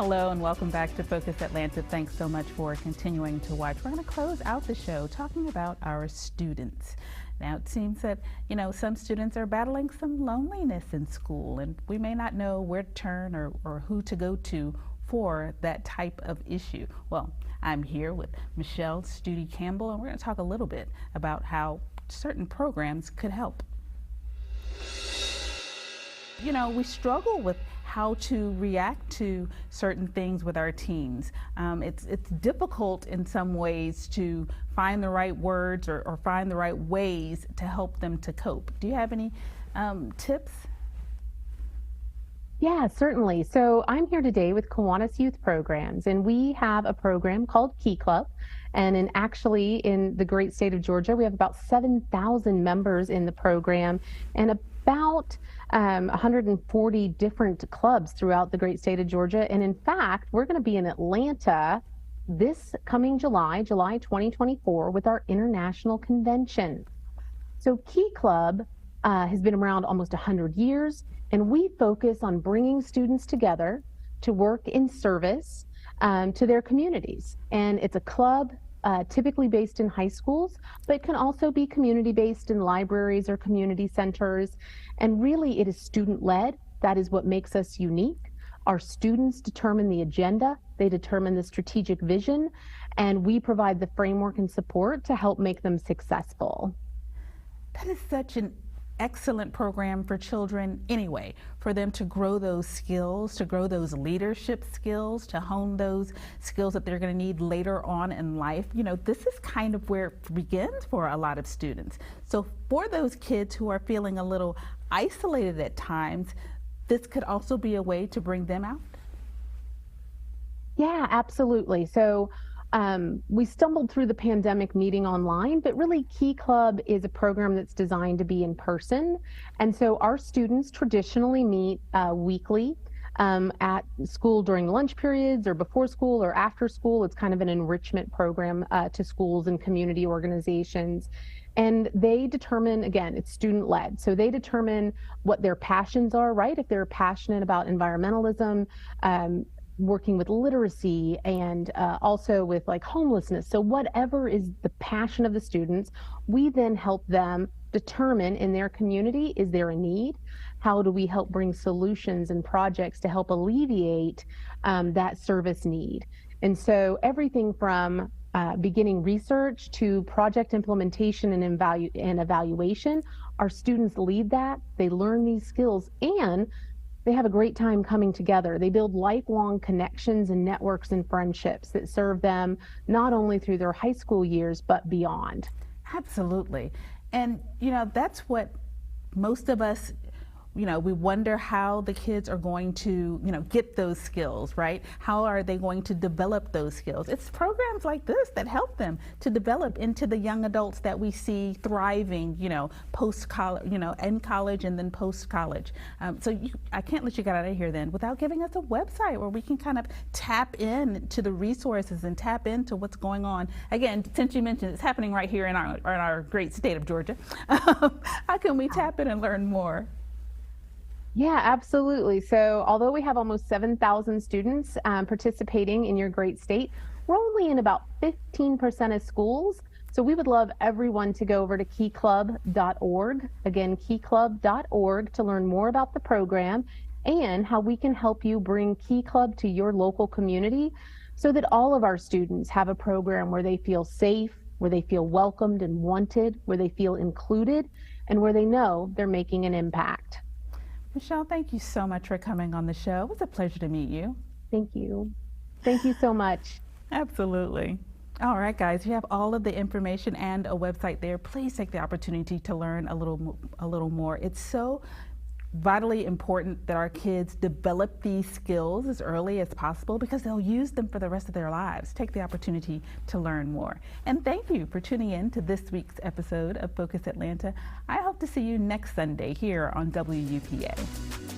Hello and welcome back to Focus Atlanta. Thanks so much for continuing to watch. We're going to close out the show talking about our students. Now it seems that, some students are battling some loneliness in school, and we may not know where to turn or who to go to for that type of issue. Well, I'm here with Michelle Studi Campbell, and we're going to talk a little bit about how certain programs could help. We struggle with how to react to certain things with our teens. It's difficult in some ways to find the right words or find the right ways to help them to cope. Do you have any tips? Yeah, certainly. So I'm here today with Kiwanis Youth Programs, and we have a program called Key Club. And actually in the great state of Georgia, we have about 7,000 members in the program and about 140 different clubs throughout the great state of Georgia. And in fact, we're going to be in Atlanta this coming July 2024, with our international convention. So Key Club has been around almost 100 years, and we focus on bringing students together to work in service to their communities. And it's a club typically based in high schools, but it can also be community-based in libraries or community centers. And really, it is student-led. That is what makes us unique. Our students determine the agenda, they determine the strategic vision, and we provide the framework and support to help make them successful. That is such an excellent program for children anyway, for them to grow those skills, to grow those leadership skills, to hone those skills that they're going to need later on in life. This is kind of where it begins for a lot of students. So for those kids who are feeling a little isolated at times, this could also be a way to bring them out. Yeah, absolutely. So we stumbled through the pandemic meeting online, but really Key Club is a program that's designed to be in person. And so our students traditionally meet weekly at school during lunch periods or before school or after school. It's kind of an enrichment program to schools and community organizations. And they determine, again, it's student-led. So they determine what their passions are, right? If they're passionate about environmentalism, working with literacy, and also with like homelessness. So whatever is the passion of the students, we then help them determine in their community, is there a need? How do we help bring solutions and projects to help alleviate that service need? And so everything from beginning research to project implementation and evaluation, our students lead that. They learn these skills and they have a great time coming together. They build lifelong connections and networks and friendships that serve them not only through their high school years, but beyond. Absolutely. And, that's what most of us, we wonder how the kids are going to, get those skills, right? How are they going to develop those skills? It's programs like this that help them to develop into the young adults that we see thriving, post-college, in college and then post-college. I can't let you get out of here then without giving us a website where we can kind of tap into the resources and tap into what's going on. Again, since you mentioned it's happening right here in our great state of Georgia, how can we tap in and learn more? Yeah, absolutely. So although we have almost 7,000 students participating in your great state, we're only in about 15% of schools. So we would love everyone to go over to keyclub.org. Again, keyclub.org to learn more about the program and how we can help you bring Key Club to your local community so that all of our students have a program where they feel safe, where they feel welcomed and wanted, where they feel included, and where they know they're making an impact. Michelle, thank you so much for coming on the show. It was a pleasure to meet you. Thank you. Thank you so much. Absolutely. All right, guys, you have all of the information and a website there. Please take the opportunity to learn a little more. It's so vitally important that our kids develop these skills as early as possible because they'll use them for the rest of their lives. Take the opportunity to learn more. And thank you for tuning in to this week's episode of Focus Atlanta. I hope to see you next Sunday here on WUPA.